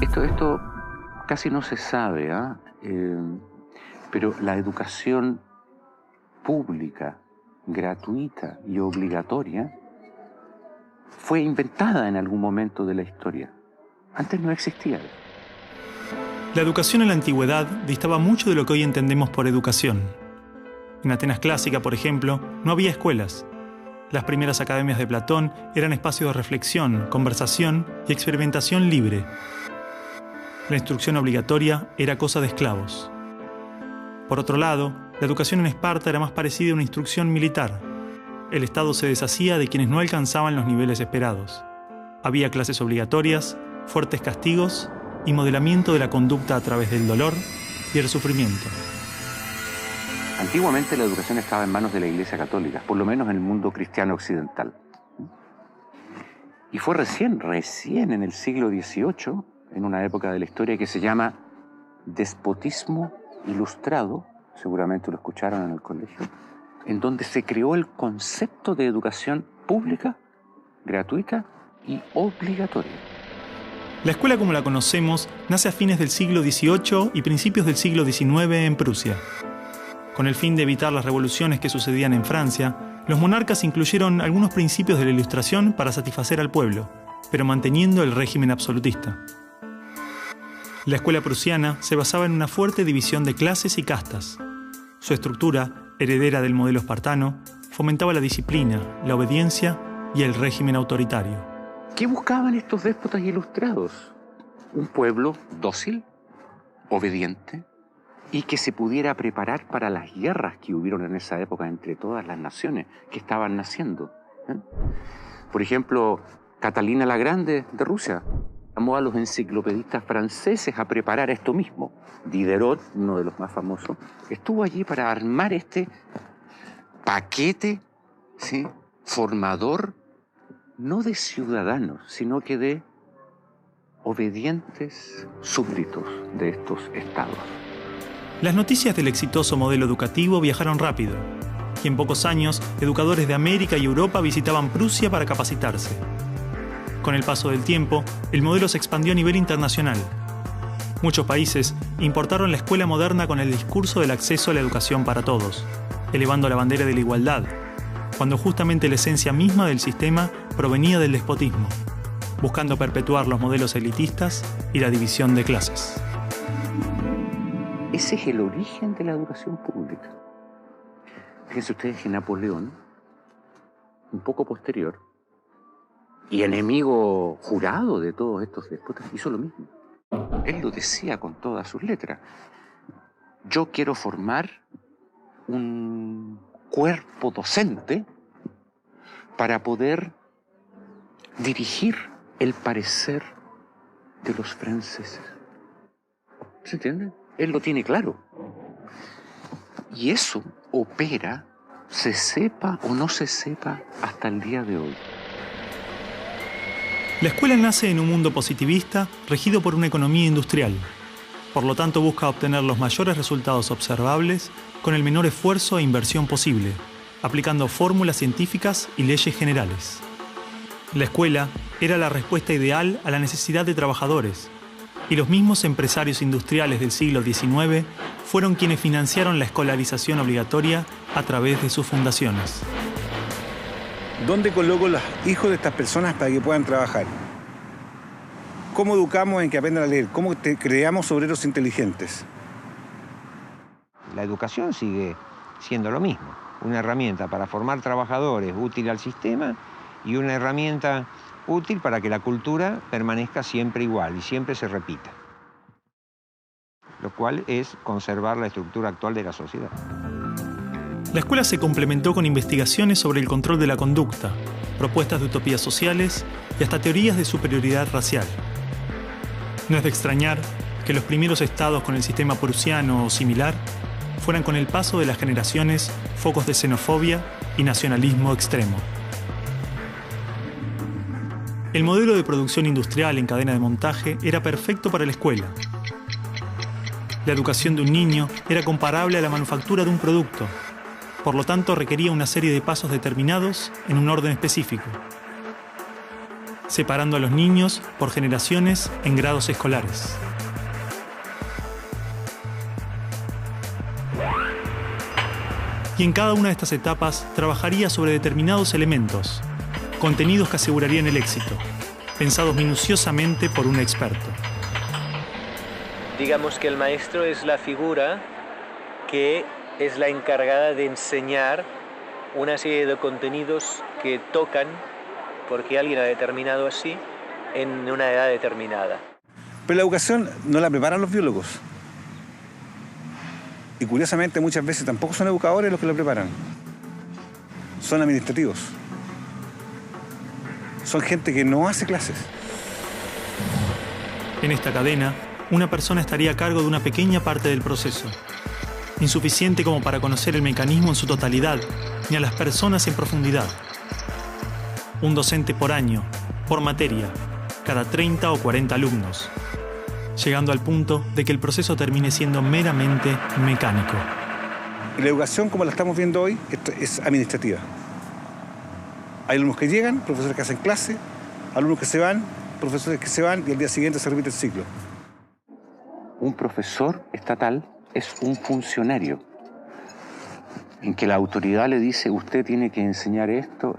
Esto casi no se sabe, pero la educación pública, gratuita y obligatoria fue inventada en algún momento de la historia. Antes no existía. La educación en la antigüedad distaba mucho de lo que hoy entendemos por educación. En Atenas clásica, por ejemplo, no había escuelas. Las primeras academias de Platón eran espacios de reflexión, conversación y experimentación libre. La instrucción obligatoria era cosa de esclavos. Por otro lado, la educación en Esparta era más parecida a una instrucción militar. El Estado se deshacía de quienes no alcanzaban los niveles esperados. Había clases obligatorias, fuertes castigos y modelamiento de la conducta a través del dolor y el sufrimiento. Antiguamente la educación estaba en manos de la Iglesia Católica, por lo menos en el mundo cristiano occidental. Y fue recién en el siglo XVIII, en una época de la historia que se llama despotismo ilustrado, seguramente lo escucharon en el colegio, en donde se creó el concepto de educación pública, gratuita y obligatoria. La escuela como la conocemos nace a fines del siglo XVIII y principios del siglo XIX en Prusia. Con el fin de evitar las revoluciones que sucedían en Francia, los monarcas incluyeron algunos principios de la Ilustración para satisfacer al pueblo, pero manteniendo el régimen absolutista. La escuela prusiana se basaba en una fuerte división de clases y castas. Su estructura, heredera del modelo espartano, fomentaba la disciplina, la obediencia y el régimen autoritario. ¿Qué buscaban estos déspotas ilustrados? Un pueblo dócil, obediente, y que se pudiera preparar para las guerras que hubieron en esa época entre todas las naciones que estaban naciendo. Por ejemplo, Catalina la Grande de Rusia llamó a los enciclopedistas franceses a preparar esto mismo. Diderot, uno de los más famosos, estuvo allí para armar este paquete, ¿sí?, formador, no de ciudadanos, sino que de obedientes súbditos de estos estados. Las noticias del exitoso modelo educativo viajaron rápido, y en pocos años, educadores de América y Europa visitaban Prusia para capacitarse. Con el paso del tiempo, el modelo se expandió a nivel internacional. Muchos países importaron la escuela moderna con el discurso del acceso a la educación para todos, elevando la bandera de la igualdad, cuando justamente la esencia misma del sistema provenía del despotismo, buscando perpetuar los modelos elitistas y la división de clases. Ese es el origen de la educación pública. Fíjense ustedes que Napoleón, un poco posterior, y enemigo jurado de todos estos déspotas, hizo lo mismo. Él lo decía con todas sus letras. Yo quiero formar un cuerpo docente para poder dirigir el parecer de los franceses. ¿Se entiende? Él lo tiene claro. Y eso opera, se sepa o no se sepa, hasta el día de hoy. La escuela nace en un mundo positivista regido por una economía industrial. Por lo tanto, busca obtener los mayores resultados observables con el menor esfuerzo e inversión posible, aplicando fórmulas científicas y leyes generales. La escuela era la respuesta ideal a la necesidad de trabajadores, y los mismos empresarios industriales del siglo XIX fueron quienes financiaron la escolarización obligatoria a través de sus fundaciones. ¿Dónde coloco los hijos de estas personas para que puedan trabajar? ¿Cómo educamos en que aprendan a leer? ¿Cómo creamos obreros inteligentes? La educación sigue siendo lo mismo, una herramienta para formar trabajadores útil al sistema y una herramienta útil para que la cultura permanezca siempre igual y siempre se repita, lo cual es conservar la estructura actual de la sociedad. La escuela se complementó con investigaciones sobre el control de la conducta, propuestas de utopías sociales y hasta teorías de superioridad racial. No es de extrañar que los primeros estados con el sistema prusiano o similar fueran con el paso de las generaciones focos de xenofobia y nacionalismo extremo. El modelo de producción industrial en cadena de montaje era perfecto para la escuela. La educación de un niño era comparable a la manufactura de un producto. Por lo tanto, requería una serie de pasos determinados en un orden específico. separando a los niños por generaciones en grados escolares. Y en cada una de estas etapas trabajaría sobre determinados elementos, contenidos que asegurarían el éxito, pensados minuciosamente por un experto. Digamos que el maestro es la figura que es la encargada de enseñar una serie de contenidos que tocan, porque alguien ha determinado así, en una edad determinada. Pero la educación no la preparan los biólogos. Y curiosamente muchas veces tampoco son educadores los que la preparan. Son administrativos. Son gente que no hace clases. En esta cadena, una persona estaría a cargo de una pequeña parte del proceso, insuficiente como para conocer el mecanismo en su totalidad, ni a las personas en profundidad. Un docente por año, por materia, cada 30 o 40 alumnos, llegando al punto de que el proceso termine siendo meramente mecánico. Y la educación, como la estamos viendo hoy, es administrativa. Hay alumnos que llegan, profesores que hacen clase, alumnos que se van, profesores que se van y al día siguiente se repite el ciclo. Un profesor estatal es un funcionario en que la autoridad le dice: usted tiene que enseñar esto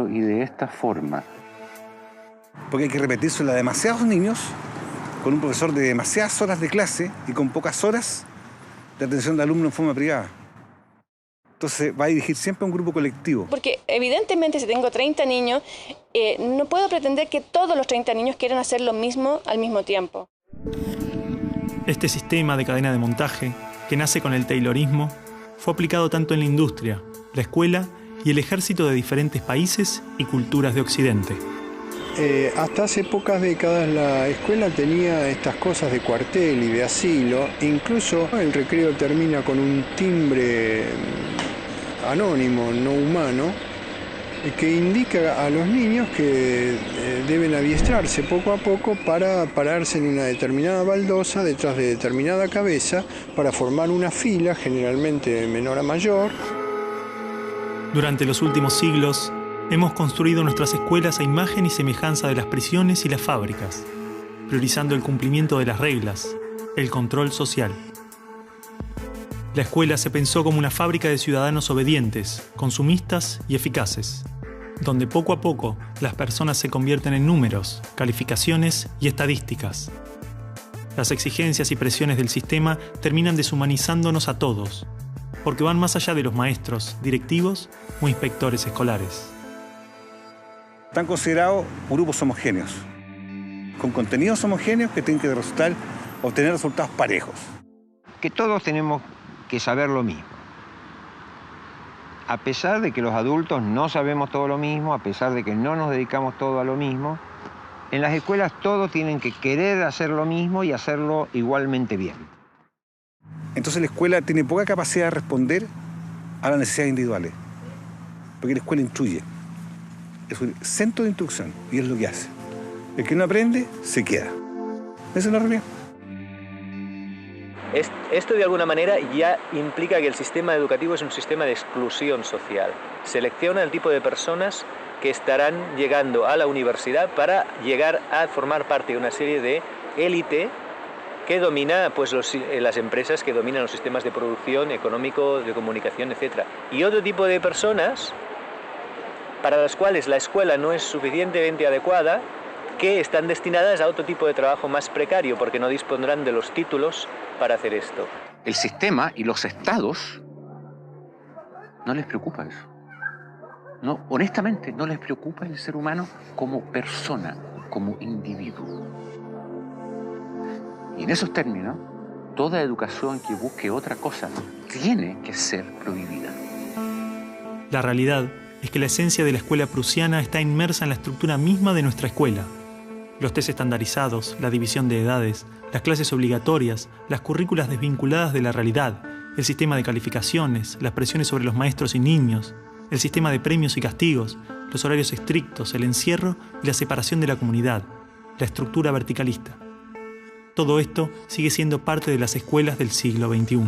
y de esta forma. Porque hay que repetírselo a demasiados niños con un profesor de demasiadas horas de clase y con pocas horas de atención de alumnos en forma privada. Entonces va a dirigir siempre a un grupo colectivo. Porque evidentemente si tengo 30 niños, no puedo pretender que todos los 30 niños quieran hacer lo mismo al mismo tiempo. Este sistema de cadena de montaje, que nace con el taylorismo, fue aplicado tanto en la industria, la escuela y el ejército de diferentes países y culturas de Occidente. Hasta hace pocas décadas la escuela tenía estas cosas de cuartel y de asilo. Incluso el recreo termina con un timbre anónimo, no humano, que indica a los niños que deben adiestrarse poco a poco para pararse en una determinada baldosa detrás de determinada cabeza para formar una fila, generalmente de menor a mayor. Durante los últimos siglos, hemos construido nuestras escuelas a imagen y semejanza de las prisiones y las fábricas, priorizando el cumplimiento de las reglas, el control social. La escuela se pensó como una fábrica de ciudadanos obedientes, consumistas y eficaces, donde poco a poco las personas se convierten en números, calificaciones y estadísticas. Las exigencias y presiones del sistema terminan deshumanizándonos a todos, porque van más allá de los maestros, directivos o inspectores escolares. Están considerados grupos homogéneos, con contenidos homogéneos que tienen que obtener resultados parejos. Que todos tenemos que saber lo mismo. A pesar de que los adultos no sabemos todo lo mismo, a pesar de que no nos dedicamos todo a lo mismo, en las escuelas todos tienen que querer hacer lo mismo y hacerlo igualmente bien. Entonces la escuela tiene poca capacidad de responder a las necesidades individuales, porque la escuela instruye. Es un centro de instrucción y es lo que hace. El que no aprende, se queda. Esa es la realidad. Esto de alguna manera ya implica que el sistema educativo es un sistema de exclusión social. Selecciona el tipo de personas que estarán llegando a la universidad para llegar a formar parte de una serie de élite que domina pues, las empresas que dominan los sistemas de producción, económico, de comunicación, etc. Y otro tipo de personas para las cuales la escuela no es suficientemente adecuada, que están destinadas a otro tipo de trabajo más precario, porque no dispondrán de los títulos para hacer esto. El sistema y los estados no les preocupa eso. No, honestamente, no les preocupa el ser humano como persona, como individuo. Y en esos términos, toda educación que busque otra cosa tiene que ser prohibida. La realidad es que la esencia de la escuela prusiana está inmersa en la estructura misma de nuestra escuela. Los test estandarizados, la división de edades, las clases obligatorias, las currículas desvinculadas de la realidad, el sistema de calificaciones, las presiones sobre los maestros y niños, el sistema de premios y castigos, los horarios estrictos, el encierro y la separación de la comunidad, la estructura verticalista. Todo esto sigue siendo parte de las escuelas del siglo XXI.